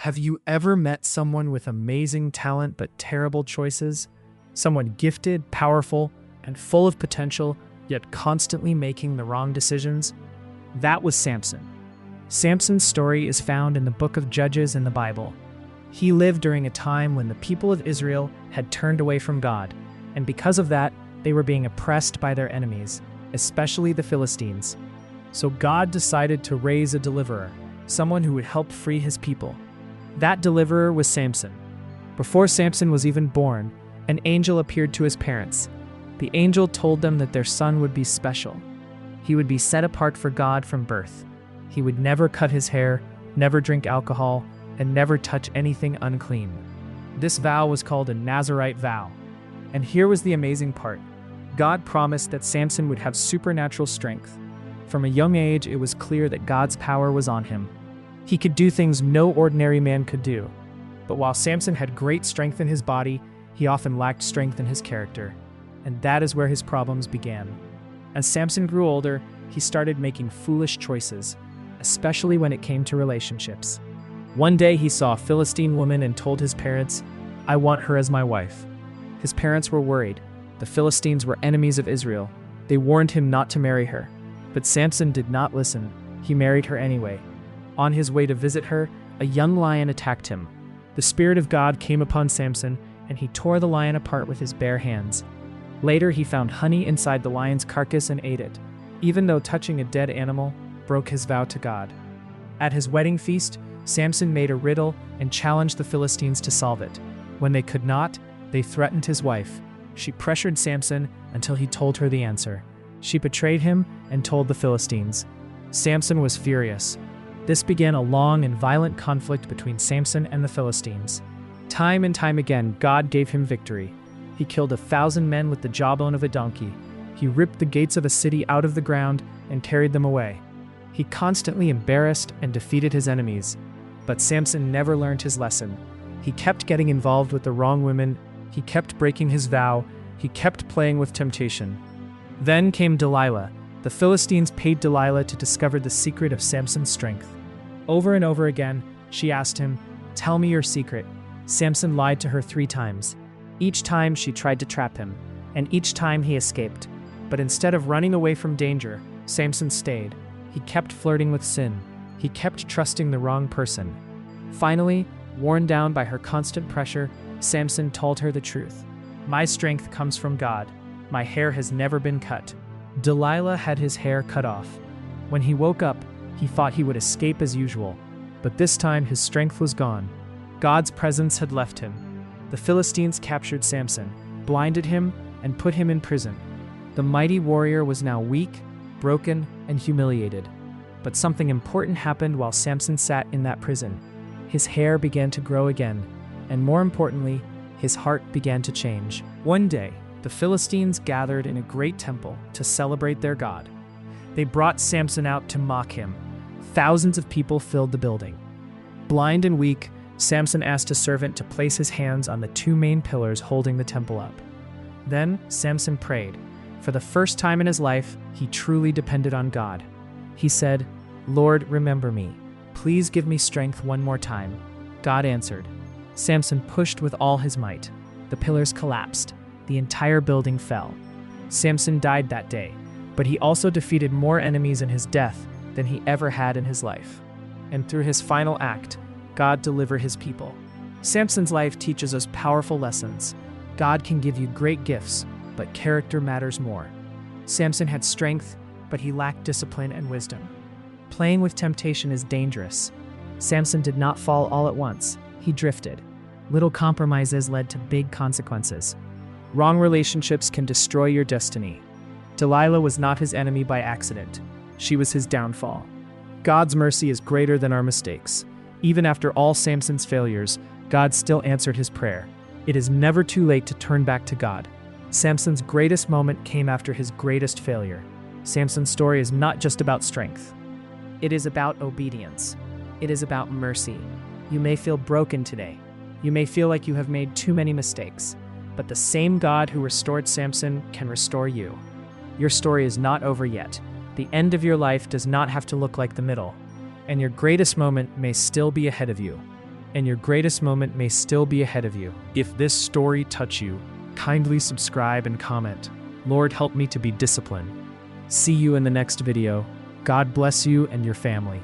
Have you ever met someone with amazing talent but terrible choices? Someone gifted, powerful, and full of potential, yet constantly making the wrong decisions? That was Samson. Samson's story is found in the book of Judges in the Bible. He lived during a time when the people of Israel had turned away from God, and because of that, they were being oppressed by their enemies, especially the Philistines. So God decided to raise a deliverer, someone who would help free his people. That deliverer was Samson. Before Samson was even born, an angel appeared to his parents. The angel told them that their son would be special. He would be set apart for God from birth. He would never cut his hair, never drink alcohol, and never touch anything unclean. This vow was called a Nazirite vow. And here was the amazing part. God promised that Samson would have supernatural strength. From a young age, it was clear that God's power was on him. He could do things no ordinary man could do. But while Samson had great strength in his body, he often lacked strength in his character. And that is where his problems began. As Samson grew older, he started making foolish choices, especially when it came to relationships. One day he saw a Philistine woman and told his parents, "I want her as my wife." His parents were worried. The Philistines were enemies of Israel. They warned him not to marry her. But Samson did not listen. He married her anyway. On his way to visit her, a young lion attacked him. The Spirit of God came upon Samson, and he tore the lion apart with his bare hands. Later, he found honey inside the lion's carcass and ate it, even though touching a dead animal broke his vow to God. At his wedding feast, Samson made a riddle and challenged the Philistines to solve it. When they could not, they threatened his wife. She pressured Samson until he told her the answer. She betrayed him and told the Philistines. Samson was furious. This began a long and violent conflict between Samson and the Philistines. Time and time again, God gave him victory. He killed 1,000 men with the jawbone of a donkey. He ripped the gates of a city out of the ground and carried them away. He constantly embarrassed and defeated his enemies. But Samson never learned his lesson. He kept getting involved with the wrong women. He kept breaking his vow. He kept playing with temptation. Then came Delilah. The Philistines paid Delilah to discover the secret of Samson's strength. Over and over again, she asked him, "Tell me your secret." Samson lied to her 3 times. Each time she tried to trap him, and each time he escaped. But instead of running away from danger, Samson stayed. He kept flirting with sin. He kept trusting the wrong person. Finally, worn down by her constant pressure, Samson told her the truth. "My strength comes from God. My hair has never been cut." Delilah had his hair cut off. When he woke up, he thought he would escape as usual. But this time his strength was gone. God's presence had left him. The Philistines captured Samson, blinded him, and put him in prison. The mighty warrior was now weak, broken, and humiliated. But something important happened while Samson sat in that prison. His hair began to grow again, and more importantly, his heart began to change. One day, the Philistines gathered in a great temple to celebrate their God. They brought Samson out to mock him. Thousands of people filled the building. Blind and weak, Samson asked a servant to place his hands on the 2 main pillars holding the temple up. Then Samson prayed. For the first time in his life, he truly depended on God. He said, "Lord, remember me. Please give me strength one more time." God answered. Samson pushed with all his might. The pillars collapsed. The entire building fell. Samson died that day, but he also defeated more enemies in his death than he ever had in his life. And through his final act, God delivered his people. Samson's life teaches us powerful lessons. God can give you great gifts, but character matters more. Samson had strength, but he lacked discipline and wisdom. Playing with temptation is dangerous. Samson did not fall all at once. He drifted. Little compromises led to big consequences. Wrong relationships can destroy your destiny. Delilah was not his enemy by accident. She was his downfall. God's mercy is greater than our mistakes. Even after all Samson's failures, God still answered his prayer. It is never too late to turn back to God. Samson's greatest moment came after his greatest failure. Samson's story is not just about strength. It is about obedience. It is about mercy. You may feel broken today. You may feel like you have made too many mistakes. But the same God who restored Samson can restore you. Your story is not over yet. The end of your life does not have to look like the middle. And your greatest moment may still be ahead of you. and your greatest moment may still be ahead of you. If this story touched you, kindly subscribe and comment. Lord, help me to be disciplined. See you in the next video. God bless you and your family.